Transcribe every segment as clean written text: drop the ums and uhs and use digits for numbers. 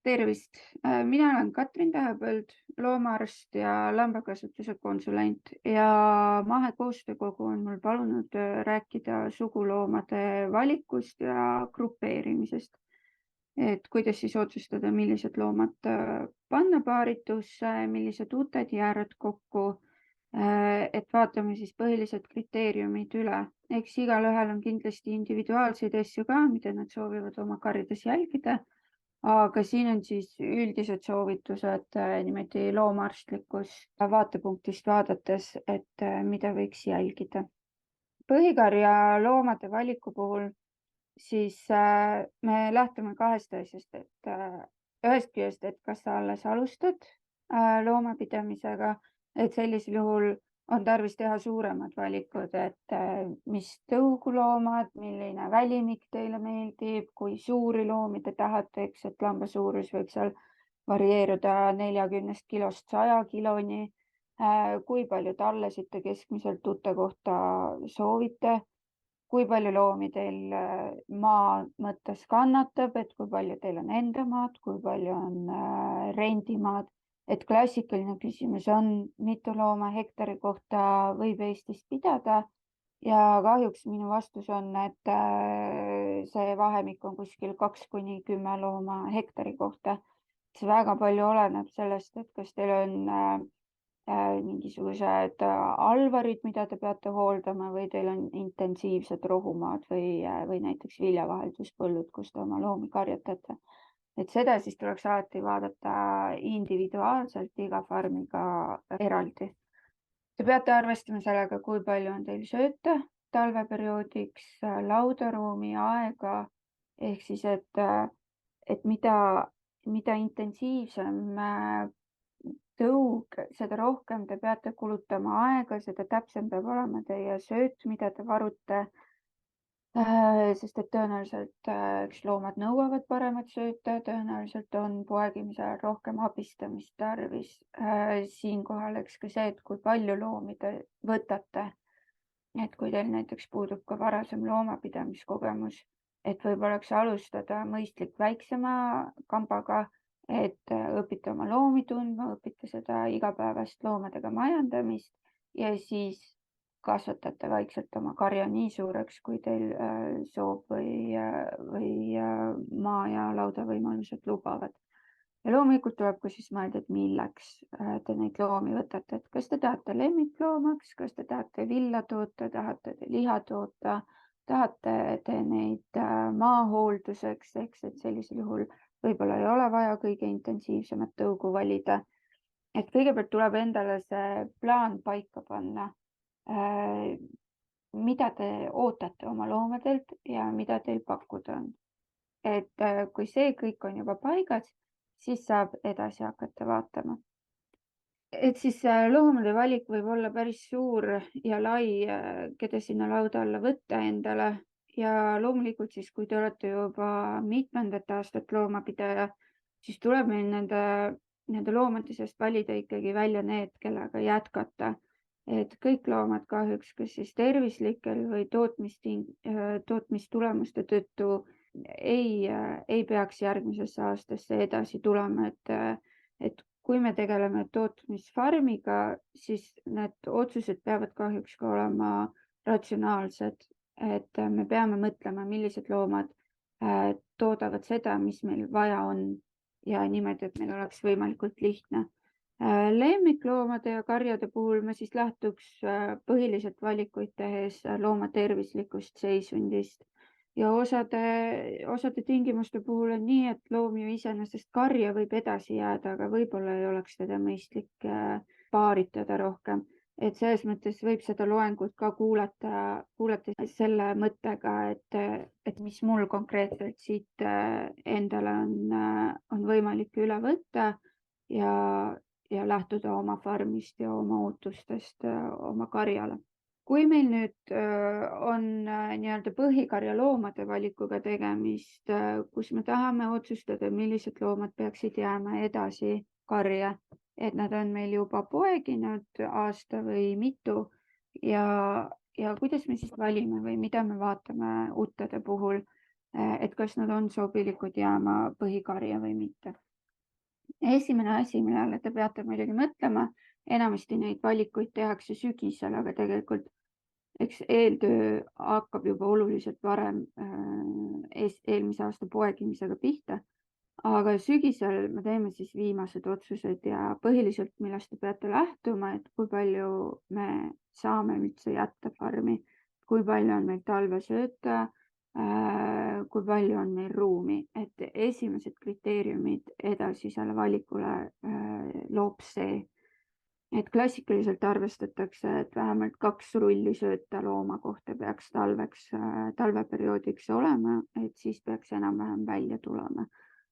Tervist! Mina olen Katrin Tähepõld, loomaarst ja lambakasvatuse konsulent ja Mahekoostöökogu on mul palunud rääkida suguloomade valikust ja grupeerimisest. Et kuidas siis otsustada, millised loomad panna paaritusse, millised uted jäävad kokku. Et vaatame siis põhilised kriteeriumid üle. Eks igalühel on kindlasti individuaalseid asju ka, mida nad soovivad oma karjades jälgida. Aga siin on siis üldised soovitused niimoodi loomaarstlikust vaatepunktist vaadates, et mida võiks jälgida. Põhikarja loomade valiku puhul siis me lähtume kahest asjast, et ühest küljest, et kas sa alles alustad loomapidamisega, et sellisel juhul on tarvis teha suuremad valikud, et mis tõuguloomad, milline välimik teile meeldib, kui suuri loomi te tahate, eks, et lamba suurus võib seal varieeruda 40 kilost 100 kiloni. Kui palju tallesid te keskmiselt ute kohta soovite, kui palju loomi teil maa mõttes kannatab, et kui palju teil on enda maad, kui palju on rendimaad. Et klassikaline küsimus on, mitu looma hektari kohta võib Eestis pidada ja kahjuks minu vastus on, et see vahemik on kuskil 2–10 looma hektari kohta. See väga palju oleneb sellest, et kas teil on mingisugused alvarid, mida te peate hooldama või teil on intensiivsed rohumaad või näiteks viljavahelduspõllud, kus te oma loomi karjatate. Et seda siis tuleks alati vaadata individuaalselt iga farmiga eraldi. Te peate arvestama sellega, kui palju on teil sööta talveperioodiks, laudaruumi, aega, ehk siis, et mida intensiivsem tõug, seda rohkem te peate kulutama aega, seda täpsem peab olema teie sööt, mida te varute. Sest et tõenäoliselt üks loomad nõuavad paremat sööta, tõenäoliselt on poegimisel rohkem abistamist tarvis. Siinkohal eks ka see, et kui palju loomi te võtate, et kui teil näiteks puudub ka varasem loomapidamiskogemus, et võib-olla oleks alustada mõistlik väiksema kambaga, et õpite oma loomi tundma, õpite seda igapäevast loomadega majandamist ja siis kasvatate vaikselt oma karja nii suureks, kui teil soov või maa ja lauda võimalused lubavad. Ja loomulikult tuleb ka siis mõelda, et milleks te neid loomi võtate, et kas te tahate lemmikloomaks, kas te tahate villa toota, tahate te liha toota, tahate te neid maahoolduseks, eks, et sellisel juhul võib-olla ei ole vaja kõige intensiivsemat tõugu valida. Et kõigepealt tuleb endale see plaan paika panna, mida te ootate oma loomadelt ja mida teil pakkuda on. Et kui see kõik on juba paigas, siis saab edasi hakata vaatama. Et siis loomade valik võib olla päris suur ja lai, keda sinna lauda alla võtta endale. Ja loomulikult siis, kui te olete juba mitmendat aastat loomapidaja, siis tuleb meil nende loomade seast valida ikkagi välja need, kellega jätkata. Et kõik loomad kahjuks, kas siis tervislikel või tootmistulemuste tõttu ei peaks järgmisesse aastasse edasi tulema, et kui me tegeleme tootmisfarmiga, siis need otsused peavad kahjuks ka olema ratsionaalsed, et me peame mõtlema, millised loomad toodavad seda, mis meil vaja on ja niimoodi, et meil oleks võimalikult lihtne. Lemmikloomade ja karjade puhul ma siis lähtuks põhiliselt valikuid tehes looma tervislikust seisundist ja osade tingimuste puhul on nii, et loom ju iseenesest karja võib edasi jääda, aga võib-olla ei oleks teda mõistlik paaritada rohkem. Et selles mõttes võib seda loengut ka kuulata selle mõttega, et mis mul konkreetselt siit endale on võimalik üle võtta ja lähtuda oma farmist ja oma ootustest oma karjale. Kui meil nüüd on nii-öelda põhikarja loomade valikuga tegemist, kus me tahame otsustada, millised loomad peaksid jääma edasi karja, et nad on meil juba poeginud aasta või mitu ja kuidas me siis valime või mida me vaatame utede puhul, et kas nad on sobilikud jääma põhikarja või mitte. Esimene asi, millele te peate muidugi mõtlema, enamasti neid valikuid tehakse sügisel, aga tegelikult eks eeltöö hakkab juba oluliselt varem eelmise aasta poegimisega pihta. Aga sügisel me teeme siis viimased otsused ja põhiliselt, millest te peate lähtuma, et kui palju me saame üldse jätta farmi, kui palju on meil talvesööta, kui palju on meil ruumi, et esimesed kriteeriumid edasisele valikule loob see, et klassikaliselt arvestatakse, et vähemalt 2 rulli sööta looma kohta peaks talveperioodiks olema, et siis peaks enam-vähem välja tulema.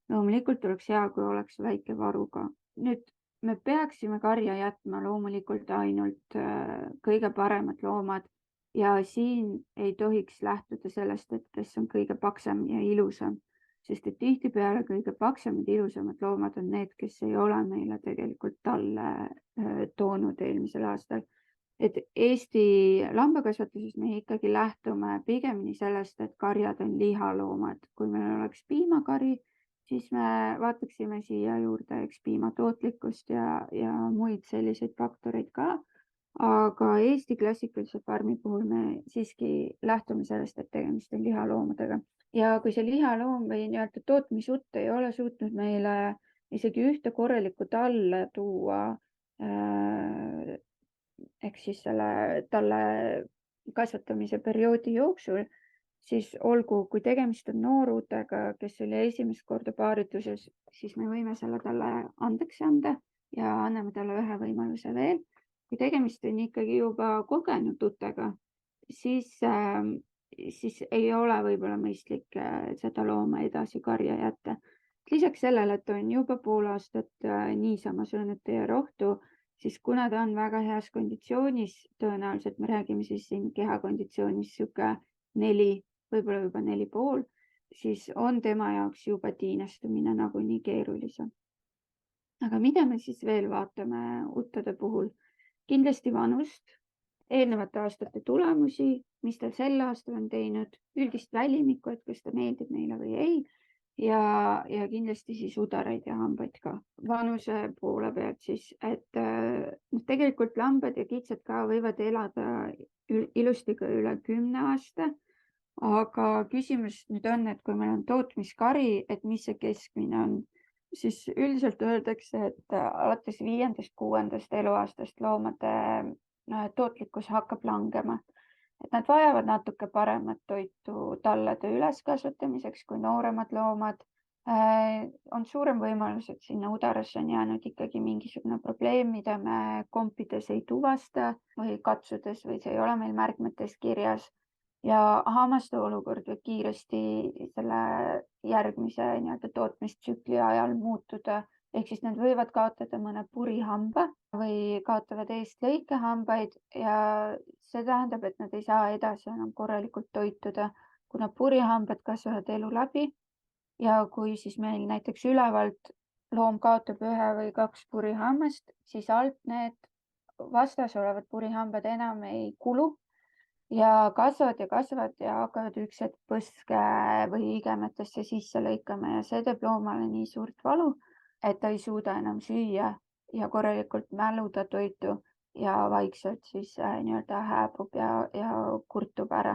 Loomulikult oleks hea, kui oleks väike varu ka. Nüüd me peaksime karja jätma loomulikult ainult kõige paremad loomad ja siin ei tohiks lähtuda sellest, et kes on kõige paksem ja ilusam, sest et tihtipeale kõige paksemad ja ilusamad loomad on need, kes ei ole meile tegelikult talle toonud eelmisel aastal. Et Eesti lambakasvatuses me ikkagi lähtume pigemini sellest, et karjad on lihaloomad. Kui meil oleks piimakari, siis me vaataksime siia juurde eks piima tootlikkust ja muid selliseid faktoreid ka. Aga Eesti klassikalise farmi puhul me siiski lähtume sellest, et tegemist on lihaloomadega. Ja kui see lihaloom või nii-öelda tootmisutt ei ole suutnud meile isegi ühte korralikku talle tuua, ehk siis selle talle kasvatamise perioodi jooksul, siis olgu, kui tegemist on noorutega, kes oli esimest korda paarituses, siis me võime selle talle andeks anda ja anname talle ühe võimaluse veel. Kui tegemist on ikkagi juba kogenud tutega, siis ei ole võib-olla mõistlik seda looma edasi karja jätta. Lisaks sellele, et on juba pool aastat niisama söönud teie rohtu, siis kuna ta on väga heas konditsioonis, tõenäoliselt me räägime siis siin kehakonditsioonist sihuke 4, võib-olla juba 4,5, siis on tema jaoks juba tiinestumine nagunii keerulisem. Aga mida me siis veel vaatame uttade puhul? Kindlasti vanust, eelnevate aastate tulemusi, mis ta sel aastal on teinud, üldist välimikku, et kas ta meeldib meile või ei. Ja kindlasti siis udaraid ja hambaid ka. Vanuse poole pealt siis, et tegelikult lambad ja kitsed ka võivad elada ilusti ka üle 10 aasta. Aga küsimus nüüd on, et kui meil on tootmiskari, et mis see keskmine on, siis üldiselt öeldakse, et alates 5.–6. eluaastast loomade tootlikkus hakkab langema. Et nad vajavad natuke paremat toitu tallede üleskasvatamiseks kui nooremad loomad. On suurem võimalus, et sinna udarasse on jäänud ikkagi mingisugune probleem, mida me kompides ei tuvasta või katsudes või see ei ole meil märkmetes kirjas. Ja hammaste olukord võib kiiresti selle järgmise tootmistsükli ajal muutuda. Ehk siis nad võivad kaotada mõne purihamba või kaotavad eest lõikehambaid ja see tähendab, et nad ei saa edasi enam korralikult toituda, kuna purihambad kasvavad elu läbi. Ja kui siis meil näiteks ülevalt loom kaotab 1 või 2 purihammast, siis alt need vastas olevad purihambad enam ei kulu. Ja kasvavad ja hakkavad üks hetk põske või igemetesse sisse lõikama ja see teeb loomale nii suurt valu, et ta ei suuda enam süüa ja korralikult mäluda toitu ja vaikselt siis nii-öelda hääbub ja kurtub ära.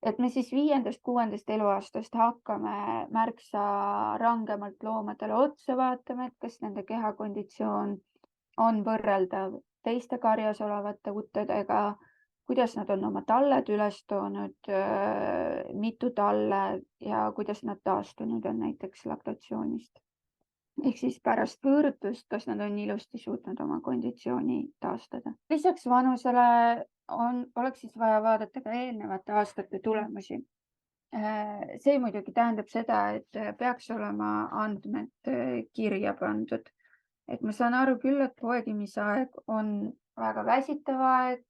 Et me siis 5.–6. eluaastast hakkame märksa rangemalt loomadele otsa vaatama, et kas nende kehakonditsioon on võrreldav teiste karjas olevate uttedega, kuidas nad on oma talled üles toonud, mitu talle ja kuidas nad taastunud on näiteks laktatsioonist. Ehk siis pärast võõrutust, kas nad on ilusti suutnud oma konditsiooni taastada. Lisaks vanusele oleks siis vaja vaadata ka eelnevate aastate tulemusi. See muidugi tähendab seda, et peaks olema andmed kirja pandud. Et ma saan aru küll, et poegimisaeg on väga väsitav aeg,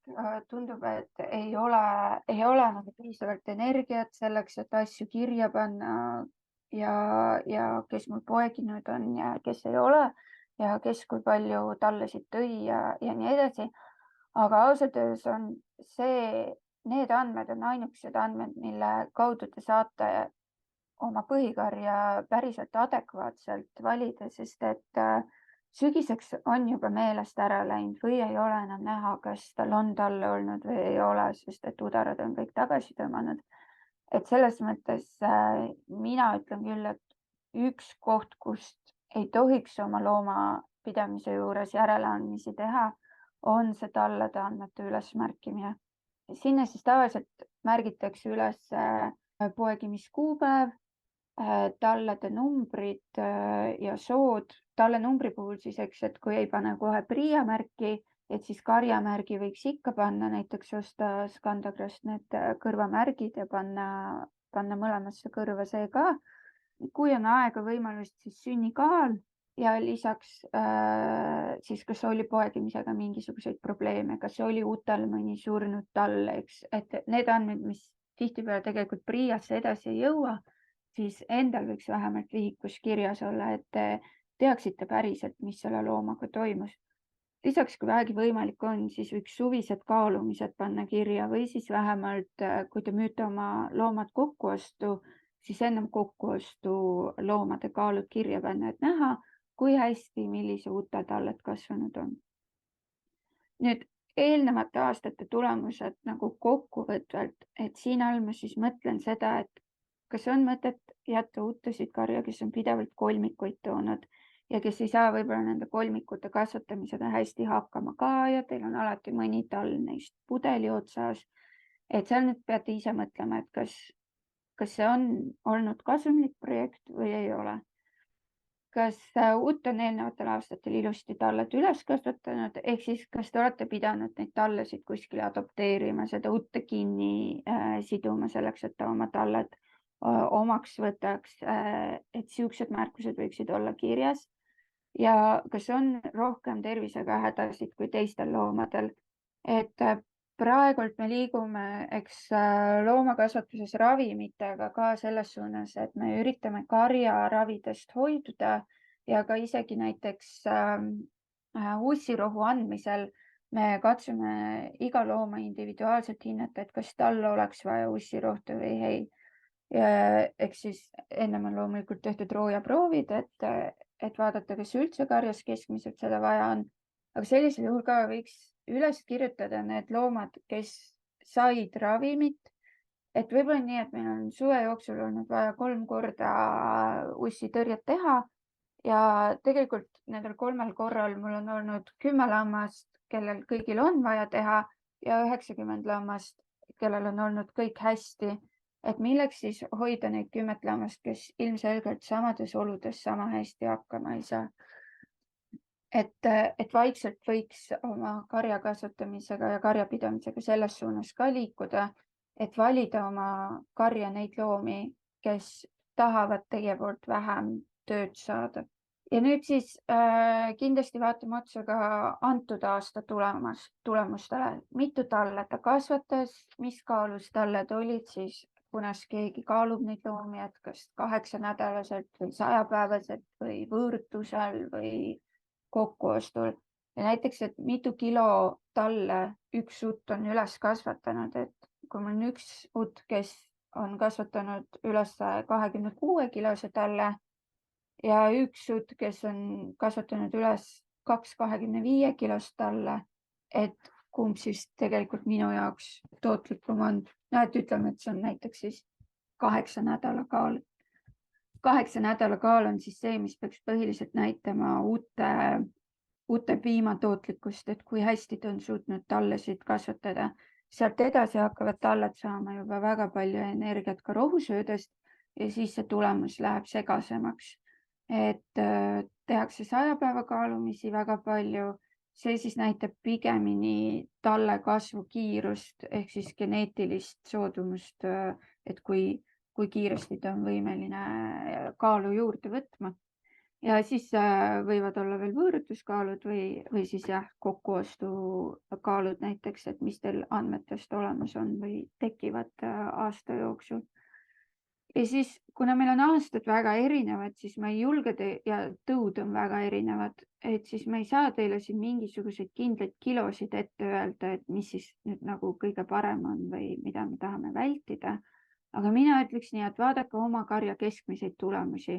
tundub, et ei ole nagu piisavalt energiat selleks, et asju kirja panna ja kes mul poeginud on ja kes ei ole ja kes kui palju tallesid tõi ja nii edasi. Aga ausalt öeldes on need andmed on ainukesed andmed, mille kaudu te saate oma põhikarja päriselt adekvaatselt valida, sest et sügiseks on juba meelest ära läinud või ei ole enam näha, kas tal on talle olnud või ei ole, sest et udarad on kõik tagasi tõmmanud. Et selles mõttes mina ütlen küll, et üks koht, kust ei tohiks oma loomapidamise juures järeleandmisi teha, on see tallede andmete ülesmärkimine. Sinna siis tavaliselt märgitakse üles poegimiskuupäev, tallede numbrid ja sood. Talle numbri puhul siis, et kui ei pane kohe PRIA märki, et siis karjamärgi võiks ikka panna, näiteks osta Skandagrast need kõrvamärgid ja panna mõlemasse kõrva see ka. Kui on aega võimalust, siis sünnikaal ja lisaks siis kas oli poegimisega mingisuguseid probleeme, kas oli utal mõni surnud tall, eks, et need andmed, mis tihtipeale tegelikult PRIA-sse edasi ei jõua, siis endal võiks vähemalt vihikus kirjas olla, et teaksite päriselt, mis selle loomaga toimus. Lisaks, kui vähegi võimalik on, siis võiks suvised kaalumised panna kirja või siis vähemalt, kui te müüte oma loomad kokkuostu, siis ennem kokkuostu loomade kaalud kirja panna, et näha, kui hästi, millise uute talled kasvanud on. Nüüd eelnevate aastate tulemused nagu kokkuvõtvalt, et siin all ma siis mõtlen seda, et kas on mõtet jätta uutesid karja, kes on pidevalt kolmikuid toonud ja kes ei saa võib-olla nende kolmikute kasvatamisega hästi hakkama ka ja teil on alati mõni tall neist pudeli otsas. Et seal nüüd peate ise mõtlema, et kas see on olnud kasumlik projekt või ei ole. Kas uut on eelnevatel aastatel ilusti talled üles kasvatanud, ehk siis kas te olete pidanud neid tallesid kuskile adopteerima, seda uute kinni siduma selleks, et ta oma talled omaks võtaks, et siuksed märkused võiksid olla kirjas ja kas on rohkem tervisega hädasid kui teistel loomadel, et praegult me liigume, eks loomakasvatuses ravimitega ka selles suunas, et me üritame karjaravidest hoiduda ja ka isegi näiteks ussirohu andmisel me katsume iga looma individuaalselt hinnata, et kas tal oleks vaja ussirohtu või ei. Eks siis ennem on loomulikult tehtud roojaproovid, et vaadata, kas üldse karjas keskmiselt seda vaja on, aga sellisel juhul ka võiks üles kirjutada need loomad, kes said ravimit, et võib-olla nii, et meil on suve jooksul olnud vaja 3 korda ussitõrjet teha ja tegelikult nendel 3 korral mul on olnud 10 lammast, kellel kõigil on vaja teha ja 90 lammast, kellel on olnud kõik hästi. Et milleks siis hoida neid 10 lammast, kes ilmselgelt samades oludes sama hästi hakkama ei saa. Et vaikselt võiks oma karja kasvatamisega ja karjapidamisega selles suunas ka liikuda, et valida oma karja neid loomi, kes tahavad teie poolt vähem tööd saada. Ja nüüd siis kindlasti vaatame otsa ka antud aasta tulemustele. Mitu talle ta kasvatas, mis kaalus talled olid siis, kunas keegi kaalub neid loomi, et kas 8-nädalaselt või 100-päevaselt või võõrutusel või kokkuostul. Ja näiteks, et mitu kilo talle üks utt on üles kasvatanud, et kui mul on üks utt, kes on kasvatanud üles 26 kilose talle ja üks utt, kes on kasvatanud üles 225 kilost talle, et kumb siis tegelikult minu jaoks tootlikum on. Et ütleme, et see on näiteks siis 8 nädala kaal. 8 nädala kaal on siis see, mis peaks põhiliselt näitama uute piima tootlikkust, et kui hästi ta on suutnud tallesid kasvatada. Sealt edasi hakkavad talled saama juba väga palju energiat ka rohusöödest ja siis see tulemus läheb segasemaks. Et tehakse 100 päeva kaalumisi väga palju. See siis näitab pigemini talle kasvu kiirust ehk siis geneetilist soodumust, et kui kiiresti ta on võimeline kaalu juurde võtma. Ja siis võivad olla veel võõrutuskaalud või siis kokkuostu kaalud näiteks, et mis teil andmetest olemas on või tekivad aasta jooksul. Ja siis, kuna meil on aastad väga erinevad, siis ma ei julge ja tõud on väga erinevad, et siis me ei saa teile siin mingisuguseid kindlaid kilosid ette öelda, et mis siis nüüd nagu kõige parem on või mida me tahame vältida. Aga mina ütleks nii, et vaadake oma karja keskmiseid tulemusi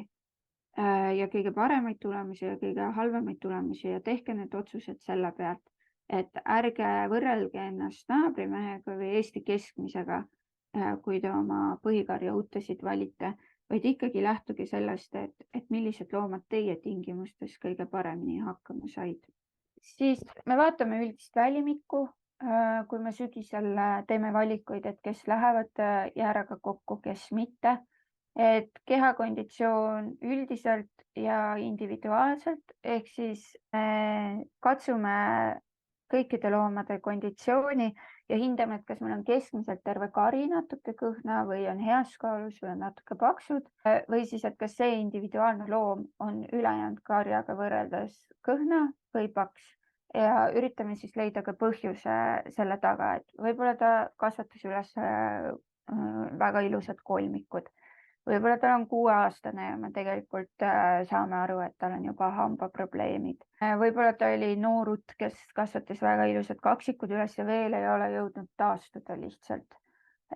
ja kõige paremaid tulemusi ja kõige halvemaid tulemusi ja tehke need otsused selle pealt, et ärge võrrelge ennast naabrimehega või Eesti keskmisega, kui te oma põhikarja utesid valite, vaid ikkagi lähtuge sellest, et millised loomad teie tingimustes kõige paremini hakkama said. Siis me vaatame üldist välimikku, kui me sügisel teeme valikuid, et kes lähevad jääraga kokku, kes mitte. Et kehakonditsioon üldiselt ja individuaalselt, ehk siis katsume kõikide loomade konditsiooni ja hindame, et kas meil on keskmiselt terve kari natuke kõhna või on heas kaalus või on natuke paksud või siis, et kas see individuaalne loom on ülejäänud karjaga võrreldes kõhna või paks ja üritame siis leida ka põhjuse selle taga, et võib-olla ta kasvatas üles väga ilusad kolmikud. Võib-olla tal on 6-aastane ja me tegelikult saame aru, et tal on juba hambaprobleemid. Võib-olla ta oli noorut, kes kasvatas väga ilusad kaksikud üles ja veel ei ole jõudnud taastuda lihtsalt.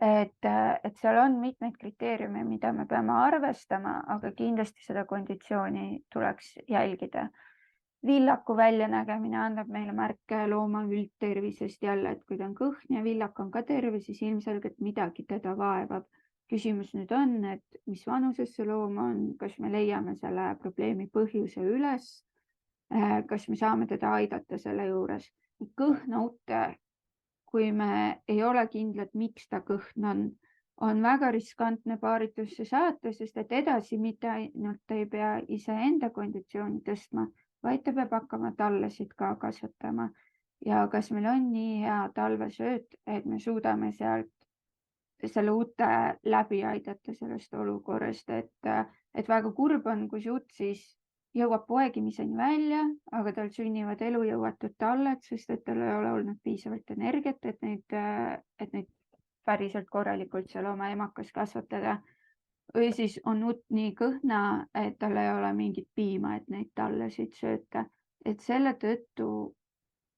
Et seal on mitmeid kriteeriume, mida me peame arvestama, aga kindlasti seda konditsiooni tuleks jälgida. Villaku väljanägemine annab meile märke looma üldtervisest jälle, et kui ta on kõhn ja villak on ka terve, siis ilmselgelt midagi teda vaevab. Küsimus nüüd on, et mis vanuses see loom on, kas me leiame selle probleemi põhjuse üles, kas me saame teda aidata selle juures. Kõhna ute, kui me ei ole kindlad, miks ta kõhn on väga riskantne paaritusse saata, sest et edasi mitte ainult ei pea iseenda konditsiooni tõstma, vaid ta peab hakkama tallesid ka kasvatama. Ja kas meil on nii hea talvesööt, et me suudame sealt selle ute läbi aidata sellest olukorrast, et väga kurb on, kui see ut siis jõuab poegimiseni välja, aga tal sünnivad elujõuetud talled, sest et tal ei ole olnud piisavalt energiat, et neid päriselt korralikult seal oma emakas kasvatada. Või siis on ut nii kõhna, et tal ei ole mingit piima, et neid tallesid sööta. Et selle tõttu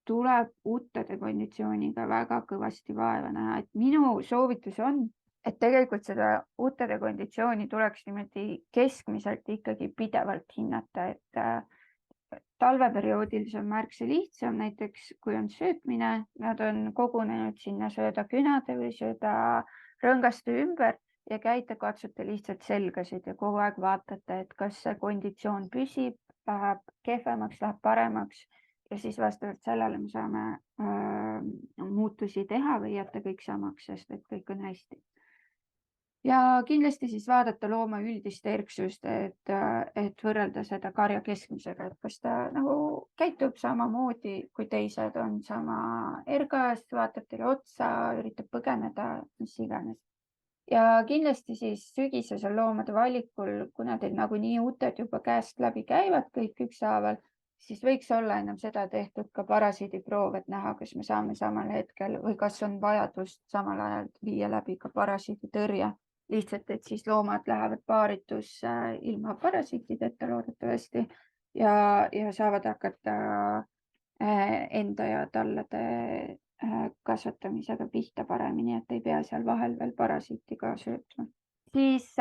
tuleb utede konditsiooniga väga kõvasti vaeva näha, et minu soovitus on, et tegelikult seda utede konditsiooni tuleks niimoodi keskmiselt ikkagi pidevalt hinnata, et talveperioodil see on märksa lihtsam, näiteks kui on söötmine, nad on kogunenud sinna sööda künade või sööda rõngaste ümber ja käite, katsute lihtsalt selgasid ja kogu aeg vaatate, et kas see konditsioon püsib, läheb kehvemaks, läheb paremaks. Ja siis vastavalt sellele me saame muutusi teha või jätta kõik samaks, sest et kõik on hästi. Ja kindlasti siis vaadata looma üldist erksust, et võrrelda seda karja keskmisega, et kas ta nagu käitub samamoodi, kui teised on sama ergas, vaatab teile otsa, üritab põgeneda, mis iganes. Ja kindlasti siis sügisesel loomade valikul, kuna teil nagunii uted juba käest läbi käivad kõik ükshaaval, siis võiks olla ennem seda tehtud ka parasiidiproov, et näha, kas me saame samal hetkel või kas on vajadust samal ajal viia läbi ka parasiiditõrje. Lihtsalt, et siis loomad lähevad paaritusse ilma parasiitideta loodetavasti ja saavad hakata enda ja tallade kasvatamisega pihta paremini, et ei pea seal vahel veel parasiiti ka söötma. Siis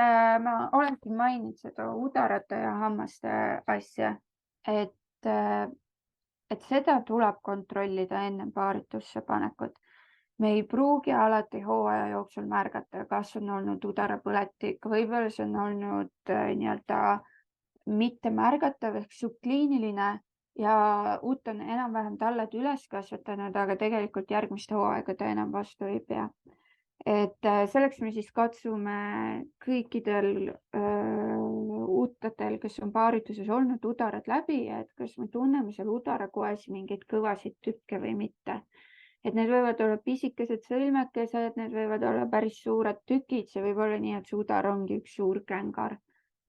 ma olengi maininud seda udarate ja hammaste asja, et seda tuleb kontrollida enne paaritusse panekut. Me ei pruugi alati hooaja jooksul märgata, kas on olnud udarapõletik, võib-olla see on olnud nii-öelda mitte märgatav ehk subkliiniline ja ut on enam-vähem talled üles kasvatanud, aga tegelikult järgmist hooaega ta enam vastu ei pea. Et selleks me siis katsume kõikidel utadel, kes on paarituses olnud, udarad läbi, et kas me tunneme seal udarakoes mingeid kõvasid tükke või mitte. Et need võivad olla pisikesed sõlmekesed, need võivad olla päris suured tükid, see võib olla nii, et see udar ongi üks suur kängar.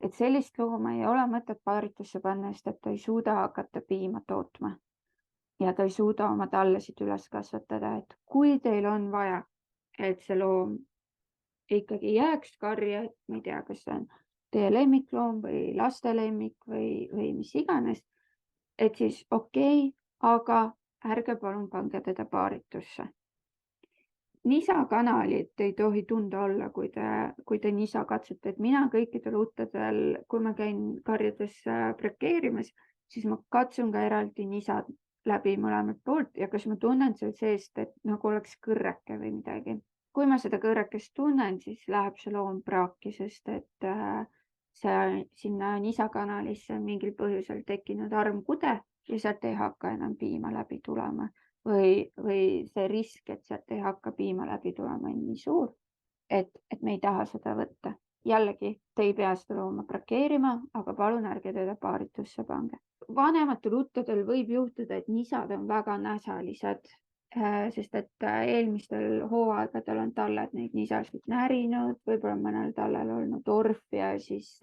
Et sellist looma ei ole mõtet paaritusse panna, sest et ta ei suuda hakata piima tootma ja ta ei suuda oma tallesid üles kasvatada, et kui teil on vaja, et see loom ikkagi jääks karja, et ma ei tea, kas see on teie lemmikloom või laste lemmik või mis iganes, et siis okei, aga ärge palun pange teda paaritusse. nisakanalit ei tohi tunda olla, kui te nisa katsete, et mina kõikidel uttedel, kui ma käin karjades brakeerimas, siis ma katsun ka eraldi nisad läbi mõlemalt poolt ja kas ma tunnen seal seest, et nagu oleks kõrreke või midagi. Kui ma seda kõrrekest tunnen, siis läheb see loom praaki, sest et see sinna nisakanalisse on mingil põhjusel tekkinud armkude ja sealt ei hakka enam piima läbi tulema või see risk, et sealt ei hakka piima läbi tulema, on nii suur, et me ei taha seda võtta. Jällegi, te ei pea seda looma brakeerima, aga palun ärge teda paaritusse pange. Vanematel uttedel võib juhtuda, et nisad on väga näsalised, sest et eelmistel hooaegadel on talled neid nisasid närinud, võib-olla mõnel tallel olnud orf ja siis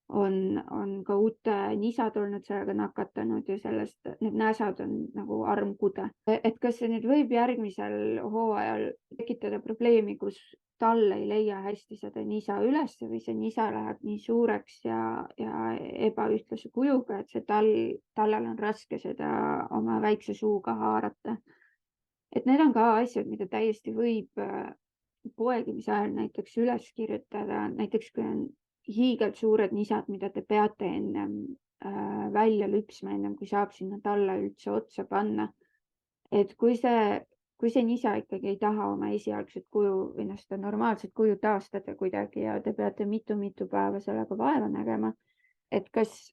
on ka uute nisad olnud sellega nakatanud ja sellest need näsad on nagu armkude. Et kas see nüüd võib järgmisel hooajal tekitada probleemi, kus tall ei leia hästi seda nisa üles või see nisa läheb nii suureks ja ebaühtlase kujuga, et see tallel on raske seda oma väikse suuga haarata. Et need on ka asjad, mida täiesti võib poegimise ajal näiteks üles kirjutada, näiteks kui on hiigelt suured nisad, mida te peate ennem välja lüpsma, ennem kui saab sinna talla üldse otsa panna. Et kui see nisa ikkagi ei taha oma esialgset kuju või seda normaalset kuju taastada kuidagi ja te peate mitu päeva sellega vaeva nägema, et kas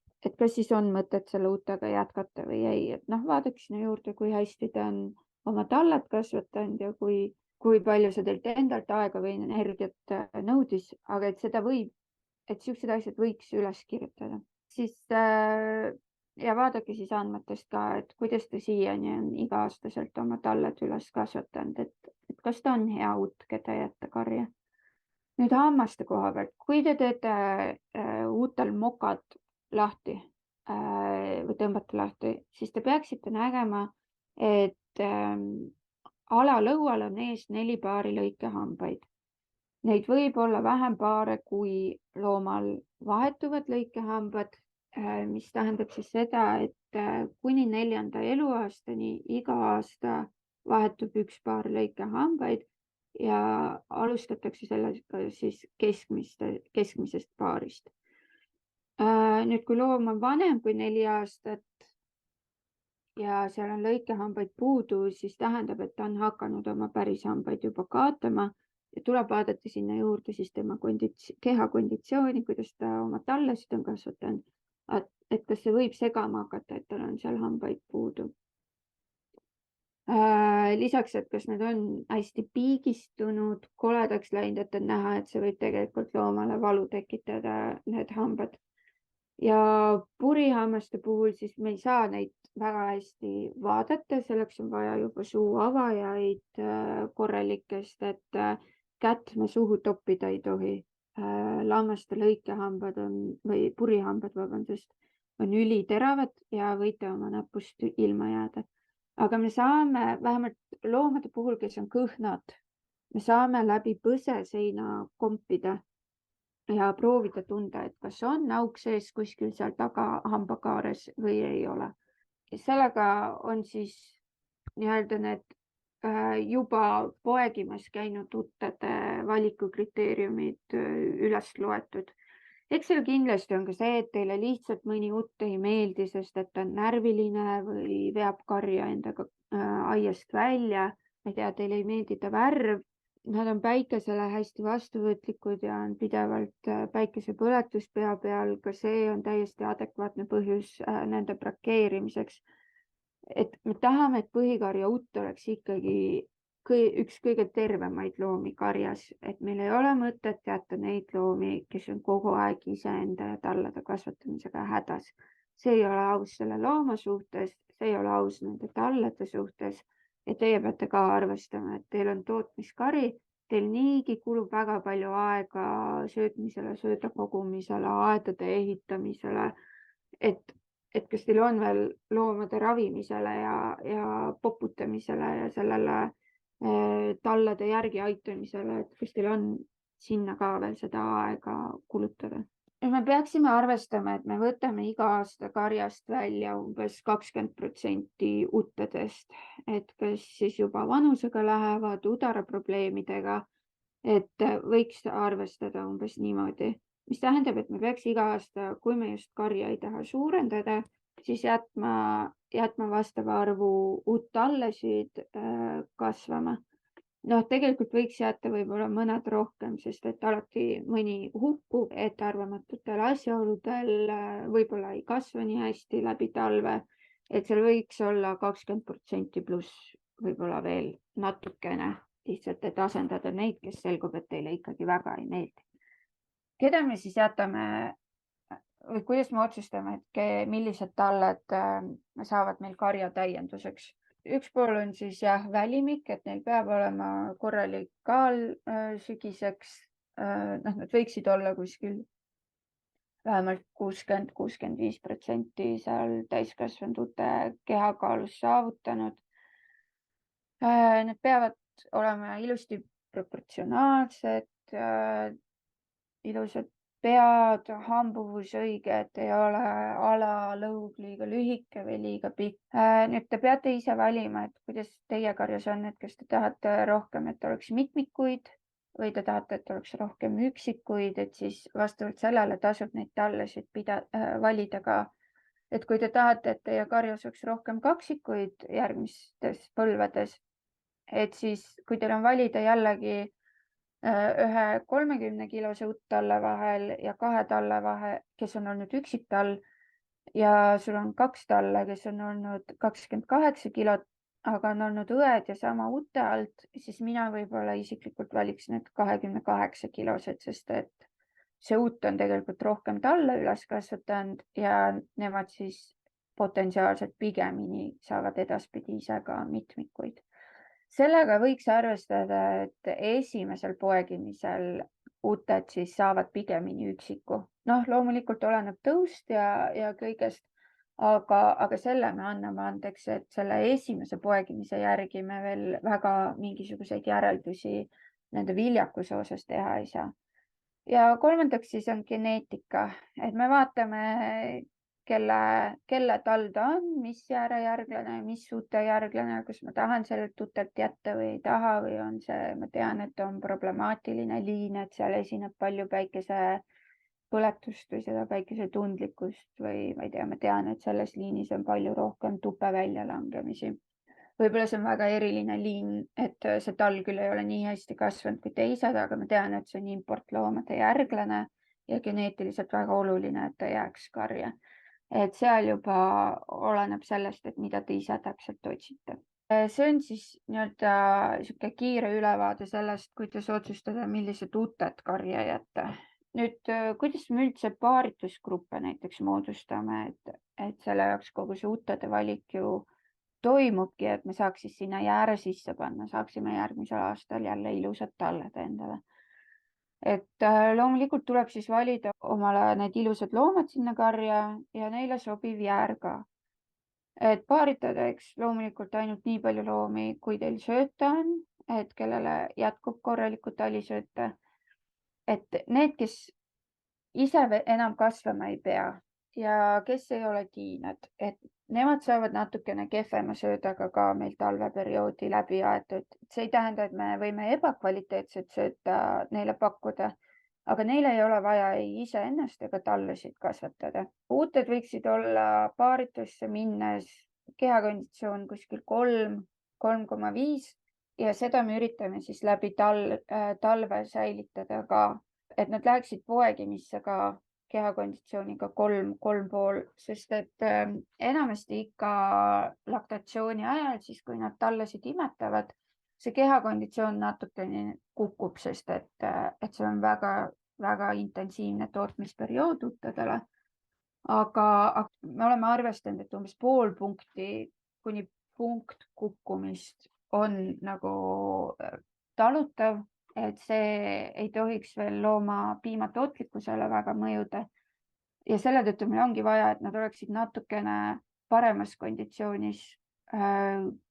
siis on mõtet selle uutega jätkata või ei, et vaadake sinna juurde, kui hästi ta on oma talled kasvatanud ja kui palju see teilt endalt aega või energiat nõudis, aga et siuksed asjad võiks üles kirjutada. Siis ja vaadake siis andmetest ka, et kuidas ta siiani on iga-aastaselt oma talled üles kasvatanud, et kas ta on hea uut, keda jätta karja. Nüüd hammaste koha pealt, kui te teete uutel mokad lahti või tõmbate lahti, siis te peaksite nägema, et alalõual on ees 4 paari lõikehambaid. Neid võib olla vähem paare, kui loomal vahetuvad lõikehambad, mis tähendab siis seda, et kuni 4. eluaastani iga aasta vahetub 1 paar lõikehambaid ja alustatakse sellega siis keskmisest paarist. Nüüd, kui loom on vanem kui 4 aastat ja seal on lõikehambaid puudu, siis tähendab, et ta on hakanud oma päris hambaid juba kaotama ja tuleb vaadata sinna juurde siis tema kehakonditsiooni, kuidas ta oma tallesid on kasvatanud, et kas see võib segama hakata, et tal on seal hambaid puudu. Lisaks, et kas need on hästi piigistunud, koledaks läinud, et on näha, et see võib tegelikult loomale valu tekitada, need hambad. Ja purihammaste puhul siis me ei saa neid väga hästi vaadata, selleks on vaja juba suu avajaid korralikest, et kätt me suhu toppida ei tohi. Lammaste lõikehambad või purihambad, on üliteravad ja võite oma näpust ilma jääda. Aga me saame vähemalt loomade puhul, kes on kõhnad, me saame läbi põseseina kompida ja proovida tunda, et kas on auk sees kuskil seal taga hambakaares või ei ole. Sellega on siis nii-öelda need juba poegimas käinud uttede valikukriteeriumid üles loetud. Eks seal kindlasti on ka see, et teile lihtsalt mõni utt ei meeldi, sest et ta on närviline või veab karja endaga aiast välja. Ma ei tea, teile ei meeldi ta värv. Nad on päikesele hästi vastuvõtlikud ja on pidevalt päikesepõletus pea peal. Ka see on täiesti adekvaatne põhjus nende brakeerimiseks. Et me tahame, et põhikarja utt oleks ikkagi üks kõige tervemaid loomi karjas, et meil ei ole mõtet jätta neid loomi, kes on kogu aeg iseenda ja tallade kasvatamisega hädas. See ei ole aus selle looma suhtes, see ei ole aus nende tallade suhtes. Ja teie peate ka arvestama, et teil on tootmiskari, teil niigi kulub väga palju aega söötmisele, sööda kogumisele, aedade ehitamisele, et kas teil on veel loomade ravimisele ja poputamisele ja sellele tallade järgi aitamisele, et kas teil on sinna ka veel seda aega kulutada. Me peaksime arvestama, et me võtame iga aasta karjast välja umbes 20% uttedest, et kes siis juba vanusega lähevad, udaraprobleemidega, et võiks arvestada umbes niimoodi, mis tähendab, et me peaks iga aasta, kui me just karja ei taha suurendada, siis jätma vastava arvu uudtallesid kasvama. Noh, tegelikult võiks jätta võib-olla mõned rohkem, sest et alati mõni hukkub ettearvamatutel asjaoludel, võib-olla ei kasva nii hästi läbi talve, et seal võiks olla 20% pluss võib-olla veel natukene, lihtsalt et asendada neid, kes selgub, et teile ikkagi väga ei meeldi. Keda me siis jätame või kuidas me otsustame, et millised talled saavad meil karja täienduseks? Üks pool on siis jah, välimik, et neil peab olema korralik kaal sügiseks. Noh, nad võiksid olla kuskil vähemalt 60–65% seal täiskasvanute kehakaalus saavutanud. Need peavad olema ilusti proportsionaalsed, ilusad pead, hambuvus õige, et ei ole alalõug liiga lühike või liiga pikk. Nüüd te peate ise valima, et kuidas teie karjas on, et kas te tahate rohkem, et oleks mitmikuid või te tahate, et oleks rohkem üksikuid, et siis vastavalt sellele tasub neid tallesid valida ka. Et kui te tahate, et teie karjas oleks rohkem kaksikuid järgmistes põlvedes, et siis kui teil on valida jällegi ühe 30-kilose uudtalle vahel ja 2 talle vahel, kes on olnud üksiktall ja sul on 2 talle, kes on olnud 28 kilot, aga on olnud õed ja sama uute alt, siis mina võib-olla isiklikult valiks need 28 kilosed, sest et see uut on tegelikult rohkem talle üles kasvatanud ja nemad siis potentsiaalselt pigemini saavad edaspidi ise ka mitmikuid. Sellega võiks arvestada, et esimesel poegimisel uuted siis saavad pigemini üksiku. Noh, loomulikult oleneb tõust ja kõigest, aga selle me anname andeks, et selle esimese poegimise järgi me veel väga mingisuguseid järeldusi nende viljakuse osas teha ei saa. Ja kolmandaks siis on geneetika, et me vaatame, kelle tall ta on, mis jäärejärglane, mis utejärglane, kas ma tahan sellelt utet jätta või ei taha või on see, ma tean, et on problemaatiline liin, et seal esineb palju päikesepõletust või seda päikesetundlikkust või ma ei tea, ma tean, et selles liinis on palju rohkem tupe väljalangemisi. Võib-olla see on väga eriline liin, et see tall küll ei ole nii hästi kasvanud kui teised, aga ma tean, et see on importloomade järglane ja geneetiliselt väga oluline, et ta jääks karja. Et seal juba oleneb sellest, et mida te ise täpselt otsite. See on siis nii-öelda sihuke kiire ülevaade sellest, kuidas otsustada, millised uted karja jätta. Nüüd, kuidas me üldse paaritusgruppe näiteks moodustame, et selle jaoks kogu see utede valik ju toimubki, et me saaks siis sinna jääre sisse panna, saaksime järgmisel aastal jälle ilusad talled endale. Et loomulikult tuleb siis valida omale need ilusad loomad sinna karja ja neile sobiv jäär ka. Et paaritada, eks loomulikult ainult nii palju loomi, kui teil sööta on, et kellele jätkub korralikult talisööta. Et need, kes ise enam kasvama ei pea ja kes ei ole tiinad, et nemad saavad natukene kehvema söödaga ka meil talveperioodi läbi aetud. See ei tähenda, et me võime ebakvaliteetset sööta neile pakkuda, aga neil ei ole vaja ei iseennast ega tallesid kasvatada. Uuted võiksid olla paaritusse minnes kehakonditsioon kuskil 3,5 ja seda me üritame siis läbi talve säilitada ka, et nad läheksid poegimisse ka kehakonditsiooniga 3,5, sest et enamasti ikka laktatsiooni ajal, siis kui nad tallesid imetavad, see kehakonditsioon natukene kukub, sest et see on väga intensiivne tootmisperiood utedele. Aga me oleme arvestanud, et umbes pool punkti kuni punkt kukkumist on nagu talutav, et see ei tohiks veel looma piimatootlikkusele väga mõjuda. Ja selle tõttu meil ongi vaja, et nad oleksid natukene paremas konditsioonis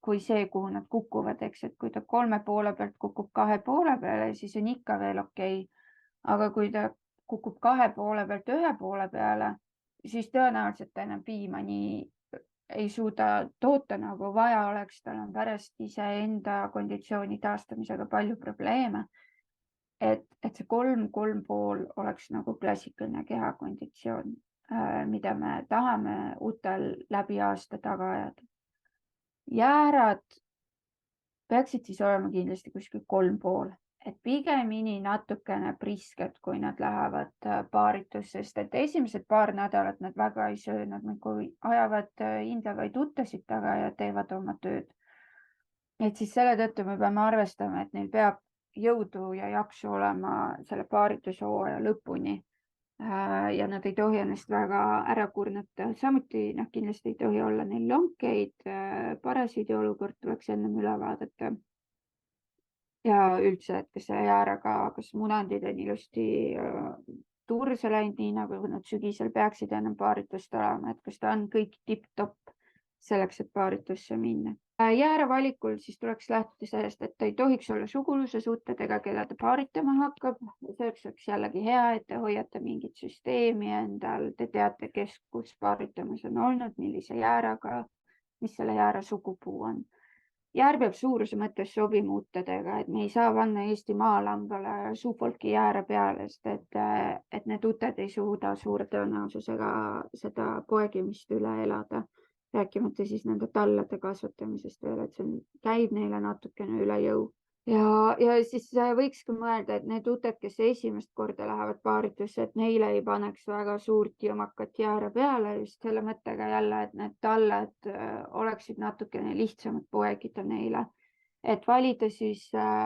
kui see, kuhu nad kukuvad, eks, et kui ta 3 poole pealt kukub 2 poole peale, siis on ikka veel okei. Aga kui ta kukub 2 poole pealt 1 poole peale, siis tõenäoliselt enam piima nii ei suuda toota nagu vaja oleks, tal on pärast iseenda konditsiooni taastamisega palju probleeme. Et see 3,5 oleks nagu klassikaline kehakonditsioon, mida me tahame utel läbi aasta taga ajada. Jäärad peaksid siis olema kindlasti kuskil 3,5, et pigemini natukene prisked, kui nad lähevad paaritusse, sest et esimesed paar nädalat nad väga ei söö, nad kui ajavad hindlevaid uttasid taga ja teevad oma tööd. Et siis selle tõttu me peame arvestama, et neil peab jõudu ja jaksu olema selle paaritushooaja lõpuni. Ja nad ei tohi ennast väga ära kurnata. Samuti kindlasti ei tohi olla neil lonkeid, parasiidi olukord tuleks ennem üle vaadata. Ja üldse, et kas see jääraga, kas munandid on ilusti turse läinud, nii nagu nad sügisel peaksid ennem paaritust olema, et kas ta on kõik tipp-topp selleks, et paaritusse minna. Jäära valikul siis tuleks lähtuda sellest, et ta ei tohiks olla suguluse suhtedega, keda ta paaritama hakkab. Selleks oleks jällegi hea, et te hoiate mingit süsteemi endal, te teate, kes kus paaritamas on olnud, millise jääraga, mis selle jäära sugupuu on. Jäär peab suuruse mõttes sobima uttedega, et me ei saa panna Eesti maalambale Suffolki jäära peale, sest et need uted ei suuda suure tõenäosusega seda poegimist üle elada. Rääkimata siis nende tallade kasvatamisest veel, et see käib neile natukene üle jõu. Ja siis võikski mõelda, et need uted, kes esimest korda lähevad paaritusse, et neile ei paneks väga suurt jõmakat jäära peale just selle mõttega jälle, et need talled oleksid natukene lihtsamad poegida neile. Et valida siis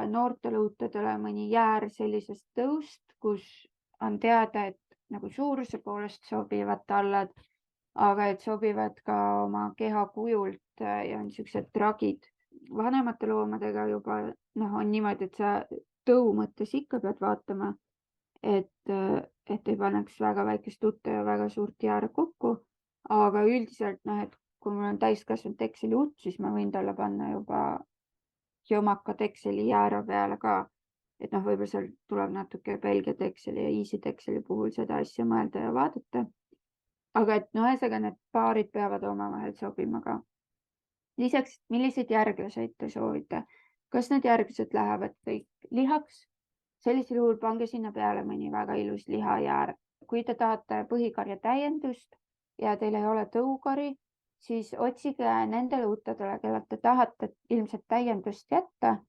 noortele utedele mõni jäär sellisest tõust, kus on teada, et nagu suuruse poolest sobivad tallad, aga et sobivad ka oma keha kujult ja on siuksed tragid. Vanemate loomadega juba on niimoodi, et sa tõu mõttes ikka pead vaatama, et ei paneks väga väikest utta ja väga suurt jäära kokku. Aga üldiselt, et kui mul on täiskasvanud tekseli utt, siis ma võin talle panna juba jõmaka tekseli jäära peale ka. Et võib-olla seal tuleb natuke Belgia tekseli ja Easy tekseli puhul seda asja mõelda ja vaadata. Aga et ühesõnaga need paarid peavad omavahel sobima ka. Lisaks, milliseid järglaseid te soovite? Kas need järglased lähevad kõik lihaks? Sellisel juhul pange sinna peale mõni väga ilus lihajäär. Kui te tahate põhikarja täiendust ja teil ei ole tõukari, siis otsige nendele utedele, kellelt te tahate ilmselt täiendust jätta,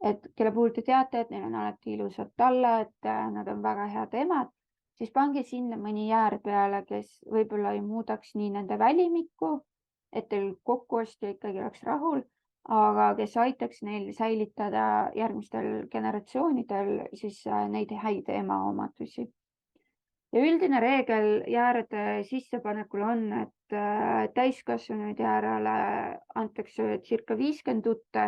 et kelle puhul te teate, et neil on alati ilusad talled, nad on väga head emad, siis pange sinna mõni jäär peale, kes võib-olla ei muudaks nii nende välimikku, et teil kokkuostja ikkagi oleks rahul, aga kes aitaks neil säilitada järgmistel generatsioonidel siis neid häid emaomadusi. Ja üldine reegel jäärade sissepanekul on, et täiskasvanud jäärale antakse circa 50 utte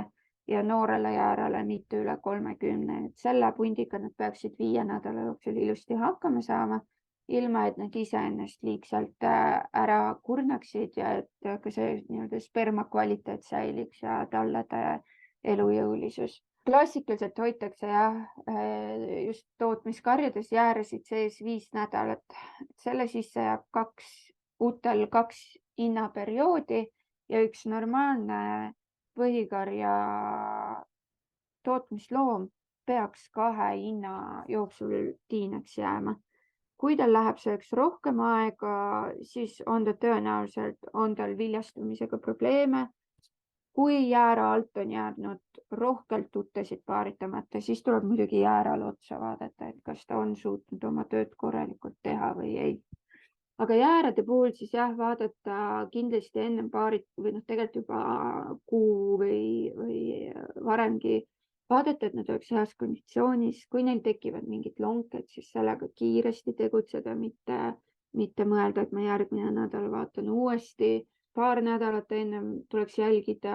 ja noorele jäärale mitte üle 30. Et selle pundiga nad peaksid 5 nädala jooksul ilusti hakkama saama, ilma et nad iseennast liigselt ära kurnaksid ja et ka see sperma kvaliteet säiliks ja tallade elujõulisus. Klassikaliselt hoitakse just tootmiskarjades jäärasid sees 5 nädalat. Selle sisse jääb utel 2 hinnaperioodi ja üks normaalne põhikarja tootmisloom peaks 2 hinna jooksul tiineks jääma. Kui tal läheb selleks rohkem aega, siis on tal viljastumisega probleeme. Kui jäära alt on jäänud rohkelt uttesid paaritamata, siis tuleb muidugi jäärale otsa vaadata, et kas ta on suutnud oma tööd korralikult teha või ei. Aga jäärade puhul siis vaadata kindlasti ennem või tegelikult juba kuu või varemgi vaadata, et nad oleks heas konditsioonis. Kui neil tekivad mingid lonked, siis sellega kiiresti tegutseda, mitte mõelda, et ma järgmine nädal vaatan uuesti. Paar nädalat ennem tuleks jälgida,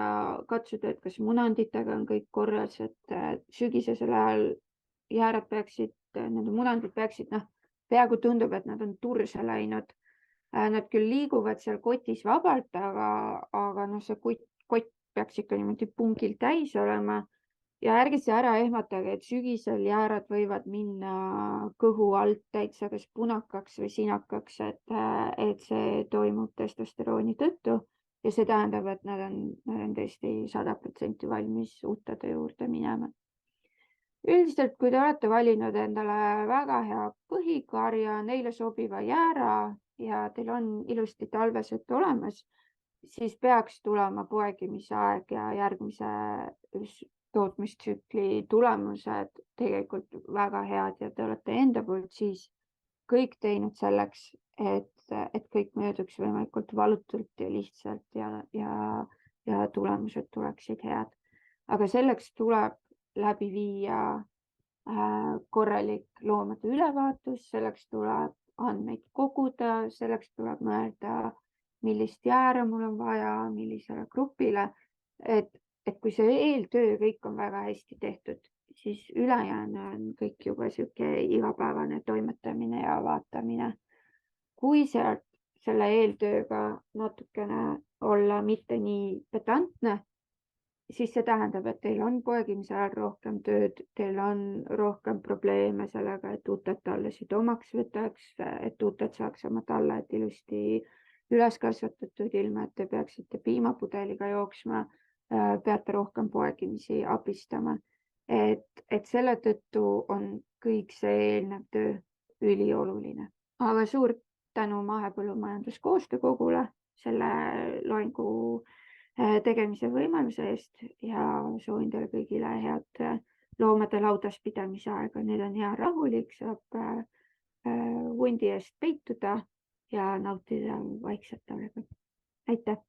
katsuda, et kas munanditega on kõik korras, et sügisesel ajal jäärad nende munandid peaksid, peaaegu tundub, et nad on turse läinud. Nad küll liiguvad seal kotis vabalt, aga see kott peaks ikka niimoodi pungil täis olema. ja ärge see ära ehmatage, et sügisel jäärad võivad minna kõhu alt täitsa kas punakaks või sinakaks, et see toimub testosterooni tõttu ja see tähendab, et nad on tõesti 100% valmis uute töö juurde minema. Üldiselt, kui te olete valinud endale väga hea põhikarja, neile sobiva jäära ja teil on ilusti talvesõtt olemas, siis peaks tulema poegimise aeg ja järgmise tootmistsükli tulemused tegelikult väga head ja te olete enda poolt siis kõik teinud selleks, et kõik mööduks võimalikult valutult ja lihtsalt ja tulemused tuleksid head. Aga selleks tuleb läbi viia korralik loomade ülevaatus, selleks tuleb andmeid koguda, selleks tuleb mõelda, millist jäära mul on vaja, millisele grupile, et kui see eeltöö kõik on väga hästi tehtud, siis ülejäänu on kõik juba sihuke igapäevane toimetamine ja vaatamine. Kui sealt selle eeltööga natukene olla mitte nii pedantne, siis see tähendab, et teil on poegimise ajal rohkem tööd, teil on rohkem probleeme sellega, et uuted tallasid omaks võtaks, et uuted saaks oma talled ilusti üles kasvatatud, ilma et te peaksite piimapudeliga jooksma, peate rohkem poegimisi abistama. Et selle tõttu on kõik see eelnev töö ülioluline. Aga suur tänu Mahepõllumajanduskoostöö Kogule selle loengu tegemise võimaluse eest ja soovin teile kõigile head loomade laudas pidamise aega. Nüüd on hea rahulik, saab hundi eest peituda ja nautida vaikset aega. Aitäh!